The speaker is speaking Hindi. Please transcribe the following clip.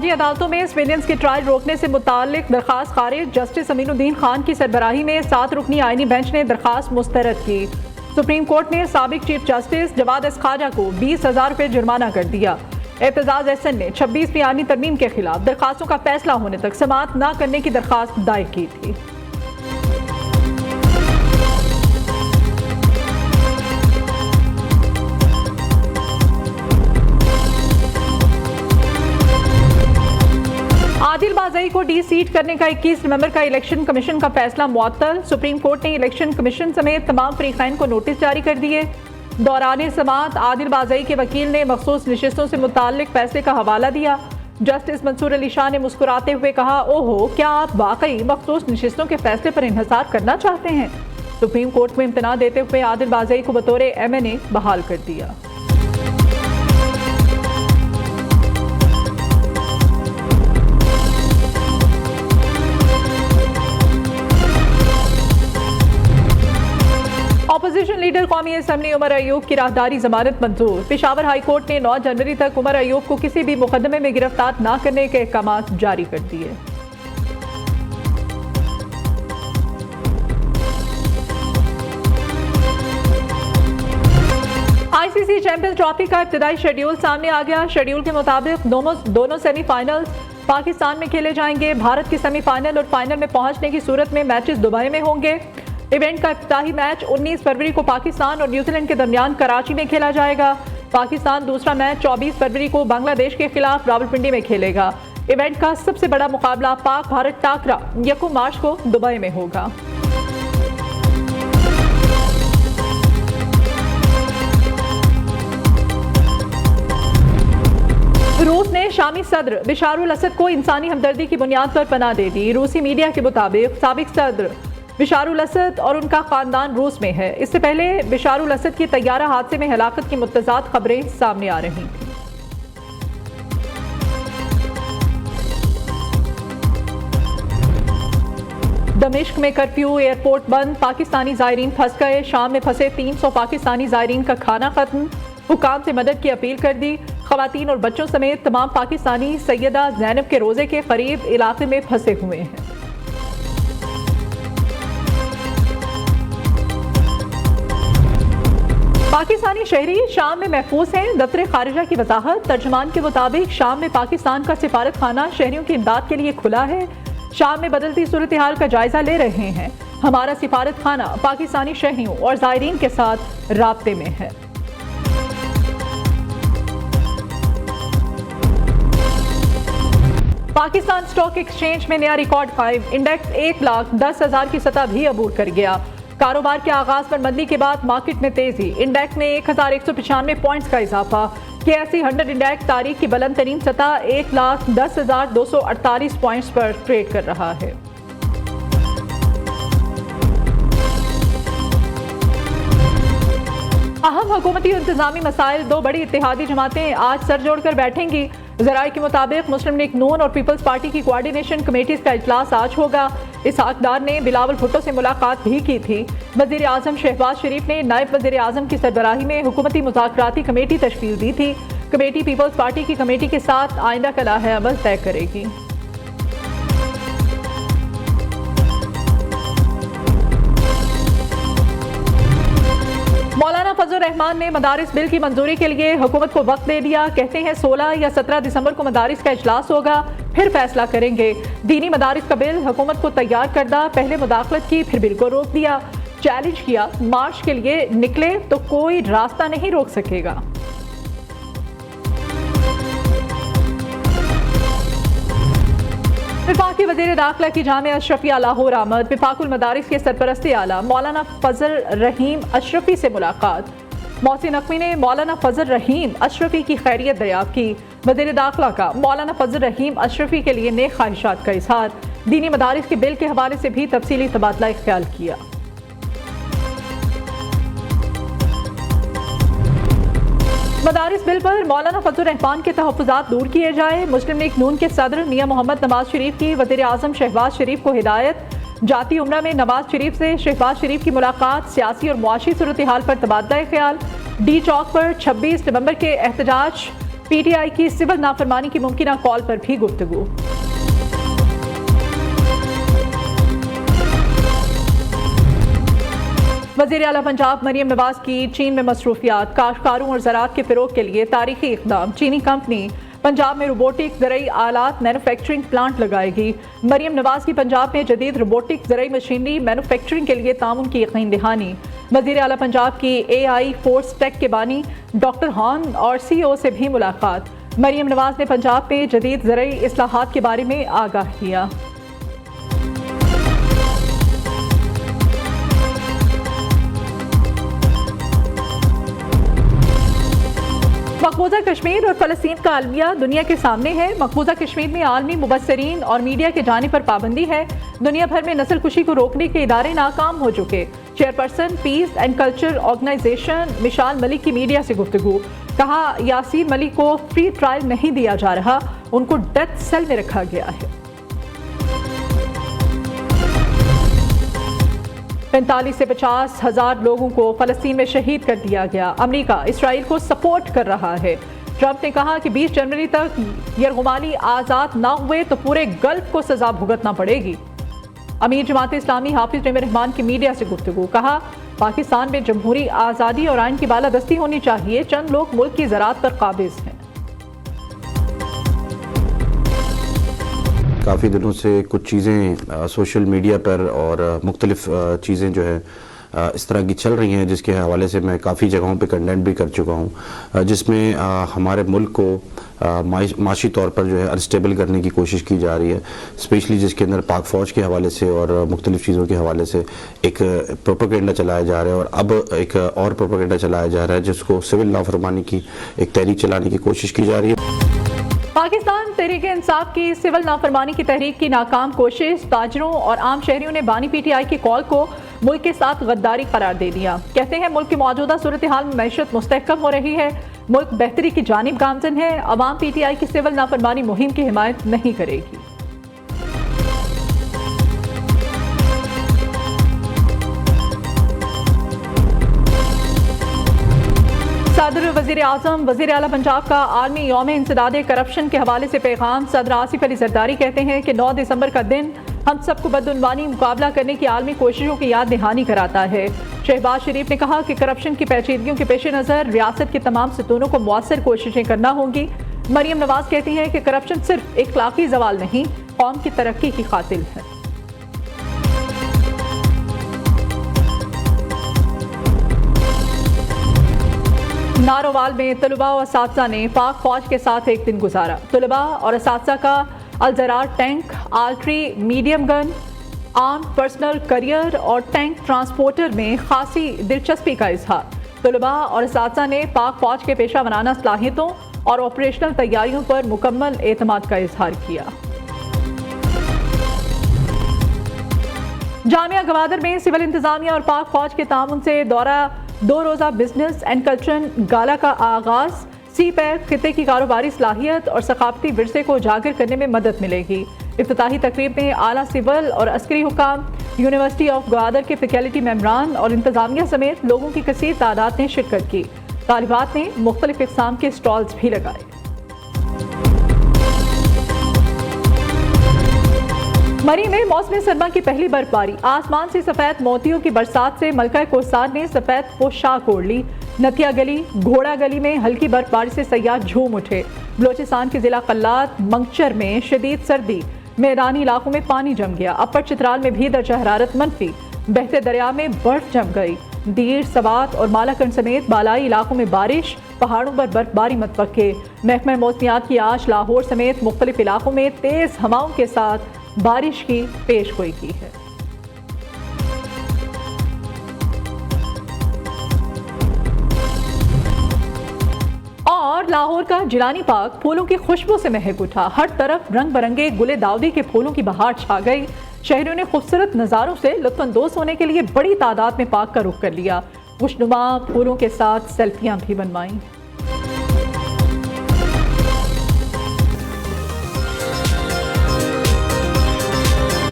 फौजी अदालतों में सिविलियंस के ट्रायल रोकने से मुताल्लिक दरखास्त खारिज। जस्टिस अमीनुद्दीन खान की सरबराही में 7 रुकनी आईनी बेंच ने दरखास्त मुस्तरद की। सुप्रीम कोर्ट ने साबिक चीफ जस्टिस जवाद एस खाजा को 20,000 रुपये जुर्माना कर दिया। एतजाज एहसन ने 26वीं आईनी तरमीम के खिलाफ दरखास्तों का फैसला होने तक समाअत न करने की दरखास्त दायर की थी। आदिल बाज़ई को डी सीट करने का 21 नवंबर का इलेक्शन कमीशन का फैसला मुअत्तल। सुप्रीम कोर्ट ने इलेक्शन कमीशन समेत तमाम फरीक़ैन को नोटिस जारी कर दिए। दौरान समाअत आदिल बाज़ई के वकील ने मखसूस नशिस्तों से मुताल्लिक फैसले का हवाला दिया। जस्टिस मंसूर अली शाह ने मुस्कुराते हुए कहा, ओहो, क्या आप वाकई मखसूस नशिस्तों के फैसले पर इन्हिसार करना चाहते हैं? सुप्रीम कोर्ट में इम्तना देते हुए आदिल बाज़ई को बतौर MNA बहाल कर दिया। अपोजिशन लीडर कौमी असम्बली उमर अयूब की राहदारी जमानत मंजूर। पेशावर हाई कोर्ट ने 9 जनवरी तक उमर अयूब को किसी भी मुकदमे में गिरफ्तार न करने के अहकाम जारी कर दिए। ICC चैंपियंस ट्रॉफी का इब्तिदाई शेड्यूल सामने आ गया। शेड्यूल के मुताबिक दोनों सेमीफाइनल्स पाकिस्तान में खेले जाएंगे। भारत के सेमीफाइनल और फाइनल में पहुंचने की सूरत में मैचेस दुबई में होंगे। इवेंट का इफ्तिताही मैच 19 फरवरी को पाकिस्तान और न्यूजीलैंड के दरमियान कराची में खेला जाएगा। पाकिस्तान दूसरा मैच 24 फरवरी को बांग्लादेश के खिलाफ रावलपिंडी में खेलेगा। इवेंट का सबसे बड़ा मुकाबला पाक भारत टाकरा 1 मार्च को दुबई में होगा। रूस ने शामी सदर बिशारुल असद को इंसानी हमदर्दी की बुनियाद पर पनाह दे दी। रूसी मीडिया के मुताबिक साबिक सदर बिशारुल असद और उनका खानदान रूस में है। इससे पहले बिशारुल असद की तैयारा हादसे में हलाकत की मुतज़ाद खबरें सामने आ रही थीं। दमिश्क में कर्फ्यू, एयरपोर्ट बंद, पाकिस्तानी ज़ायरीन फंस गए। शाम में फंसे 300 पाकिस्तानी ज़ायरीन का खाना खत्म। हुकाम से मदद की अपील कर दी। ख़वातीन और बच्चों समेत तमाम पाकिस्तानी सैयदा ज़ैनब के रोज़े के करीब इलाके में फंसे हुए हैं। पाकिस्तानी शहरी शाम में महफूज हैं। दफ्तर खारिजा की वजाहत। तर्जुमान के मुताबिक शाम में पाकिस्तान का सिफारत खाना शहरियों की इमदाद के लिए खुला है। शाम में बदलती सूरत हाल का जायजा ले रहे हैं। हमारा सिफारत खाना पाकिस्तानी शहरियों और ज़ायरीन के साथ राब्ते में है। पाकिस्तान स्टॉक एक्सचेंज में नया रिकॉर्ड कायम। इंडेक्स 1,10,000 की सतह भी अबूर कर गया। कारोबार के आगाज पर मंदी के बाद मार्केट में तेजी। इंडेक्स में 1,195 पॉइंट्स का इजाफा। KSE 100 इंडेक्स तारीख की बुलंद तरीन सतह 1,10,248 पॉइंट्स पर ट्रेड कर रहा है। अहम हुकूमती इंतजामी मसाइल। 2 बड़ी इत्तेहादी जमातें आज सर जोड़कर बैठेंगी। ज़राए के मुताबिक मुस्लिम लीग नून और पीपल्स पार्टी की कोऑर्डिनेशन कमेटीज का इजलास आज होगा। इसहाक डार ने बिलावल भुट्टो से मुलाकात भी की थी। वज़ीर आज़म शहबाज शरीफ ने नायब वज़ीर आज़म की सरबराही में हुकूमती मुज़ाकराती कमेटी तश्कील दी थी। कमेटी पीपल्स पार्टी की कमेटी के साथ आइंदा का राह अमल तय करेगी। मौलाना फजल रहमान ने मदारिस बिल की मंजूरी के लिए हुकूमत को वक्त दे दिया। कहते हैं 16 या 17 दिसंबर को मदारिस का इजलास होगा, फिर फैसला करेंगे। दीनी मदारिस का बिल हुकूमत को तैयार करदा, पहले मुदाखलत की, फिर बिल को रोक दिया। चैलेंज किया, मार्च के लिए निकले तो कोई रास्ता नहीं रोक सकेगा। विफाकी वज़ीर दाखिला की जामिया अशरफिया लाहौर आमद। विफाकुल मदारिस के सरपरस्ती आला मौलाना फजल रहीम अशरफी से मुलाकात। मोहसिन नकवी ने मौलाना फजल रहीम अशरफी की खैरियत दरियाफ्त की। वज़ीर दाखिला का मौलाना फजल रहीम अशरफी के लिए नेक ख्वाहिशात का इजहार। दीनी मदारिस के बिल के हवाले से भी तफसीली तबादला ख्याल किया। मदारिस बिल पर मौलाना फजल रहमान के तहफ़्फ़ुज़ात दूर किए जाए। मुस्लिम लीग नून के सदर मियां मोहम्मद नवाज शरीफ की वज़ीर आज़म शहबाज शरीफ को हिदायत। जाती उम्रा में नवाज शरीफ से शहबाज शरीफ की मुलाकात। सियासी और मुआशी सूरत हाल पर तबादला ख्याल। डी चौक पर 26 नवंबर के एहतजाज पीटीआई की सिविल नाफरमानी की मुमकिन कॉल पर भी गुफ्तगू। वज़ीर आला पंजाब मरियम नवाज की चीन में मसरूफियात, काश्तकारों और ज़राअत के फ़रोग के लिए तारीखी इक़दाम। चीनी कंपनी पंजाब में रोबोटिक ज़रई आलात मैन्युफैक्चरिंग प्लांट लगाएगी। मरियम नवाज की पंजाब में जदीद रोबोटिक ज़रई मशीनरी मैन्युफैक्चरिंग के लिए ताउन की यकीन दहानी। वज़ीर आला पंजाब की AI फोर्स टेक के बानी डॉक्टर हॉन और CEO से भी मुलाकात। मरियम नवाज ने पंजाब में जदीद ज़रई इस्लाहात के बारे में आगाह किया। मकबूजा कश्मीर और फ़लस्तीन का अलमिया दुनिया के सामने है। मकबूजा कश्मीर में आलमी मुबस्सरीन और मीडिया के जाने पर पाबंदी है। दुनिया भर में नस्ल कुशी को रोकने के इदारे नाकाम हो चुके। Chairperson peace and culture organisation Mishal Malik की मीडिया से गुफ्तगू। कहा, यासीन मलिक को फ्री ट्रायल नहीं दिया जा रहा, उनको डेथ सेल में रखा गया है। 45 से 50 हज़ार लोगों को फ़लस्तीन में शहीद कर दिया गया। अमेरिका इसराइल को सपोर्ट कर रहा है। ट्रंप ने कहा कि 20 जनवरी तक यरगुमाली आज़ाद ना हुए तो पूरे गल्फ को सजा भुगतना पड़ेगी। अमीर जमात इस्लामी हाफिज नईम रहमान की मीडिया से गुफ्तगू। कहा, पाकिस्तान में जमहूरी आज़ादी और आइन की बालादस्ती होनी चाहिए। चंद लोग मुल्क की ज़राअत पर काबिज हैं। काफ़ी दिनों से कुछ चीज़ें सोशल मीडिया पर और मुख्तलिफ चीज़ें जो है इस तरह की चल रही हैं, जिसके हवाले से मैं काफ़ी जगहों पे कंटेंट भी कर चुका हूँ, जिसमें हमारे मुल्क को माशी तौर पर जो है अनस्टेबल करने की कोशिश की जा रही है। स्पेशली जिसके अंदर पाक फ़ौज के हवाले से और मुख्तलिफ चीज़ों के हवाले से एक प्रोपेगेंडा चलाया जा रहा है और अब एक और प्रोपेगेंडा चलाया जा रहा है जिसको सिविल नाफरमानी की एक तहरीक चलाने की कोशिश की जा रही है। पाकिस्तान तहरीक इंसाफ की सिविल नाफरमानी की तहरीक की नाकाम कोशिश। ताजरों और आम शहरियों ने बानी PTI की कॉल को मुल्क के साथ गद्दारी करार दे दिया। कहते हैं मुल्क की मौजूदा सूरत हाल में मैशत मुस्तहकम हो रही है, मुल्क बेहतरी की जानिब गामजन है। अवाम PTI की सिविल नाफरमानी मुहिम की हिमायत नहीं करेगी। सदर वज़ीर आज़म वज़ीर आला पंजाब का आलमी यौम इंसदाद करप्शन के हवाले से पैगाम। सदर आसिफ अली जरदारी कहते हैं कि 9 दिसंबर का दिन हम सबको बदउनवानी मुकाबला करने की आलमी कोशिशों की याद दहानी कराता है। शहबाज शरीफ ने कहा कि करप्शन की पेचीदगियों के पेश नज़र रियासत के तमाम सतूनों को मुअस्सर कोशिशें करना होंगी। मरियम नवाज कहती हैं कि करप्शन सिर्फ इखलाकी ज़वाल नहीं, कौम की तरक्की की कातिल है। नारोवाल में तलबा और असातिज़ा ने पाक फौज के साथ एक दिन गुजारा। तलबा और असातिज़ा का अलजरार tank, artillery, medium gun, armoured personnel carrier और टैंक ट्रांसपोर्टर में खासी दिलचस्पी का इजहार। तलबा और असातिज़ा ने पाक फौज के पेशा वराना सलाहियतों और ऑपरेशनल तैयारियों पर मुकम्मल एतमाद का इजहार किया। जामिया गवादर में सिविल इंतजामिया और पाक फौज के ताउन से दौरा 2 रोज़ा बिजनेस एंड कल्चरल गाला का आगाज। CPEC खिते की कारोबारी सलाहियत और सकाफती विरसे को उजागर करने में मदद मिलेगी। इफ्तिताही तकरीब में आला सिविल और अस्करी हुकाम, यूनिवर्सिटी ऑफ ग्वादर के फैकल्टी मेंबरान और इंतजामिया समेत लोगों की कसीर तादाद ने शिरकत की। तालिबात ने मुख्तलिफ इक़साम के स्टॉल्स भी लगाए। मरी में मौसम सरमा की पहली बर्फबारी। आसमान से सफेद मोतियों की बरसात से मलका कोसार ने सफेद पोशाक ओढ़ ली। नथिया गली, घोड़ा गली में हल्की बर्फबारी से सयाह झूम उठे। बलोचिस्तान के जिला कल्लात मंगचर में शदीद सर्दी, मैदानी इलाकों में पानी जम गया। अपर चित्राल में भी दर्जा हरारत मनफी। बहते दरिया में बर्फ जम गई। दीर, सवात और मालाकंड समेत बालाई इलाकों में बारिश, पहाड़ों पर बर्फबारी मतवक्के। महकमा मौसमियात की आज लाहौर समेत मुख्तलिफ इलाकों में तेज हवाओं के साथ बारिश की पेशगोई की है। और लाहौर का जिलानी पार्क फूलों की खुशबू से महक उठा। हर तरफ रंग बिरंगे गुले दाउदी के फूलों की बहार छा गई। शहरियों ने खूबसूरत नज़ारों से लुत्फानंदोज होने के लिए बड़ी तादाद में पार्क का रुख कर लिया। खुशनुमा फूलों के साथ सेल्फियां भी बनवाईं।